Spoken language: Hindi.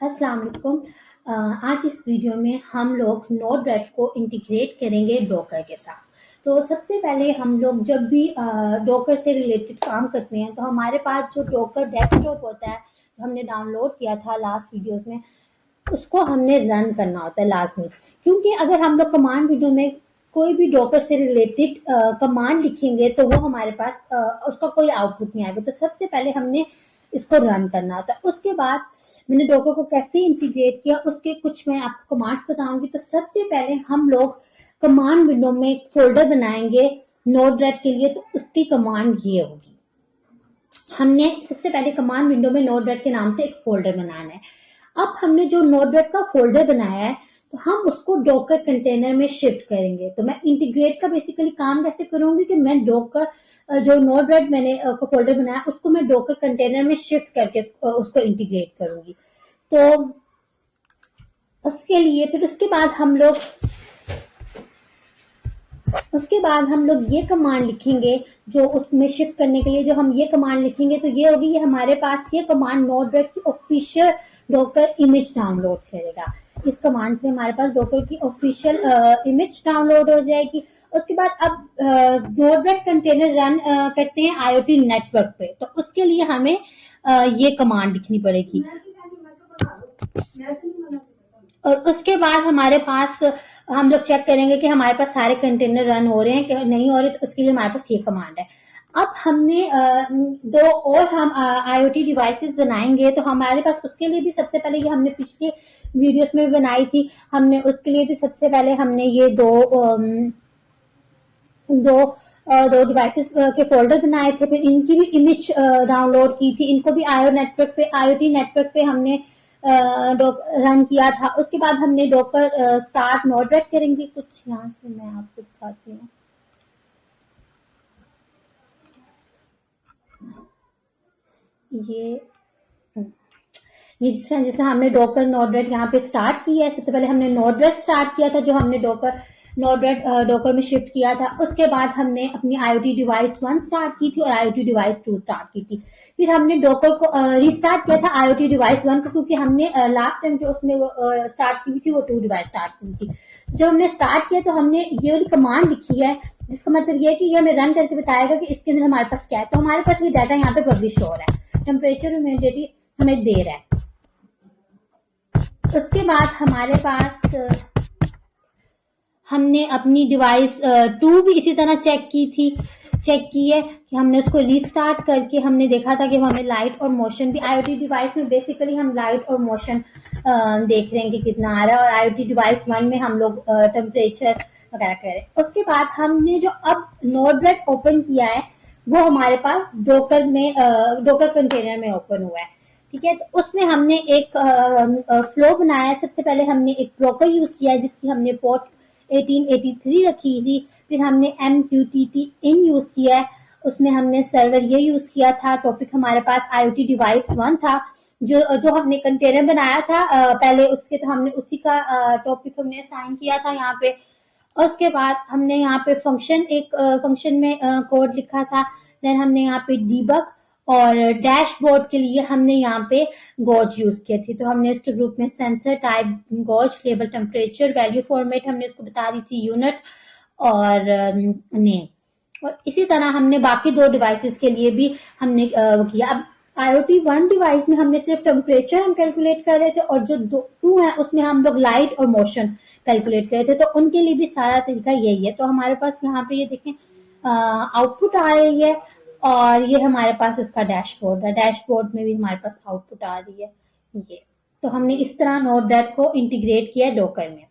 अस्सलाम वालेकुम। आज इस वीडियो में हम लोग नोड-रेड को इंटीग्रेट करेंगे डॉकर के साथ। तो सबसे पहले हम लोग जब भी डॉकर से रिलेटेड काम करते हैं तो हमारे पास जो डॉकर डेस्कटॉप होता है, जो हमने डाउनलोड किया था लास्ट वीडियोस में, उसको हमने रन करना होता है लाज़मी। क्योंकि अगर हम लोग कमांड विंडो में कोई भी डॉकर से रिलेटेड कमांड लिखेंगे तो वो हमारे पास उसका कोई आउटपुट नहीं आएगा। तो सबसे पहले हमने इसको रन करना होता है। उसके बाद मैंने डॉकर को कैसे इंटीग्रेट किया उसके कुछ मैं आपको कमांड्स बताऊंगी। तो सबसे पहले हम लोग कमांड विंडो में एक फोल्डर बनाएंगे नोड-रेड के लिए। तो उसकी कमांड ये होगी, हमने सबसे पहले कमांड विंडो में नोड-रेड के नाम से एक फोल्डर बनाना है। अब हमने जो नोड-रेड का फोल्डर बनाया है तो हम उसको डॉकर कंटेनर में शिफ्ट करेंगे। तो मैं इंटीग्रेट का बेसिकली काम कैसे करूंगी कि मैं डॉकर जो नोड-रेड मैंने फोल्डर बनाया उसको मैं डॉकर कंटेनर में शिफ्ट करके उसको इंटीग्रेट करूंगी। तो उसके लिए फिर उसके बाद हम लोग ये कमांड लिखेंगे जो उसमें शिफ्ट करने के लिए जो हम ये कमांड लिखेंगे तो ये होगी, ये हमारे पास ये कमांड नोड-रेड की ऑफिशियल डॉकर इमेज डाउनलोड करेगा। इस कमांड से हमारे पास डॉकर की ऑफिशियल इमेज डाउनलोड हो जाएगी। उसके बाद अब नोड-रेड कंटेनर रन करते हैं आईओटी नेटवर्क पे। तो उसके लिए हमें ये कमांड लिखनी पड़ेगी और उसके बाद हमारे पास हम लोग चेक करेंगे कि हमारे पास सारे कंटेनर रन हो रहे हैं कि नहीं हो रहे। तो उसके लिए हमारे पास ये कमांड है। अब हमने दो और हम आईओटी डिवाइसेस बनाएंगे। तो हमारे पास उसके लिए भी सबसे पहले ये हमने पिछले वीडियोस में बनाई थी, हमने उसके लिए भी सबसे पहले हमने ये दो डिवाइसेस के फोल्डर बनाए थे। फिर इनकी भी इमेज डाउनलोड की थी, इनको भी आईओटी नेटवर्क पे हमने रन किया था। उसके बाद हमने डॉकर स्टार्ट नोड-रेड करेंगे। कुछ यहाँ से मैं आपको दिखाती हूँ। ये जिस तरह हमने डॉकर नोड-रेड यहाँ पे स्टार्ट किया है। सबसे पहले हमने नोड-रेड स्टार्ट किया था, जो हमने डॉकर नोड-रेड डॉकर में शिफ्ट किया था। उसके बाद हमने अपनी आईओटी डिवाइस 1 स्टार्ट की थी और आईओटी डिवाइस 2 स्टार्ट की थी। फिर हमने डॉकर को रीस्टार्ट किया था आईओटी डिवाइस 1 को, क्योंकि हमने लास्ट टाइम जो उसमें स्टार्ट की थी वो 2 डिवाइस स्टार्ट की थी। जब हमने स्टार्ट किया तो हमने ये वाली कमांड लिखी है, जिसका मतलब ये है कि ये हमें रन करके बताएगा कि इसके अंदर हमारे पास क्या है। तो हमारे पास ये डाटा यहाँ पे पब्लिश हो रहा है, टेम्परेचर ह्यूमिडिटी हमें दे रहा है। उसके बाद हमारे पास हमने अपनी डिवाइस 2 भी इसी तरह चेक की है कि हमने उसको रीस्टार्ट करके हमने देखा था कि हमें लाइट और मोशन भी आईओटी डिवाइस में बेसिकली हम लाइट और मोशन देख रहे हैं कि कितना आ रहा है। और आईओटी डिवाइस 1 में हम लोग टेम्परेचर वगैरह कर रहे हैं। उसके बाद हमने जो अब नोड-रेड ओपन किया है वो हमारे पास डॉकर कंटेनर में ओपन हुआ है। ठीक है, तो उसमें हमने एक फ्लो बनाया है। सबसे पहले हमने एक ब्रोकर यूज किया है जिसकी हमने पोर्ट 1883 रखी थी। फिर हमने MQTT इन यूज किया है, उसमें हमने सर्वर ये यूज किया था। टॉपिक हमारे पास आईओटी डिवाइस 1 था, जो हमने कंटेनर बनाया था पहले उसके, तो हमने उसी का टॉपिक हमने असाइन किया था यहाँ पे। उसके बाद हमने यहाँ पे फंक्शन में कोड लिखा था। देन हमने यहाँ पे डीबग और डैशबोर्ड के लिए हमने यहाँ पे गॉज यूज किए थे। तो हमने इसके ग्रुप में sensor type, gauge, label, temperature, value format हमने उसको बता दी थी, यूनिट और नेम। और इसी तरह हमने बाकी 2 डिवाइसेस के लिए भी हमने किया। अब आईओटी 1 डिवाइस में हमने सिर्फ टेम्परेचर हम कैलकुलेट कर रहे थे और जो 2 है उसमें हम लोग लाइट और मोशन कैलकुलेट कर रहे थे। तो उनके लिए भी सारा तरीका यही है। तो हमारे पास यहाँ पे ये देखें आउटपुट आ रही है और ये हमारे पास इसका डैशबोर्ड है। डैशबोर्ड में भी हमारे पास आउटपुट आ रही है ये। तो हमने इस तरह नोड-रेड को इंटीग्रेट किया डॉकर में।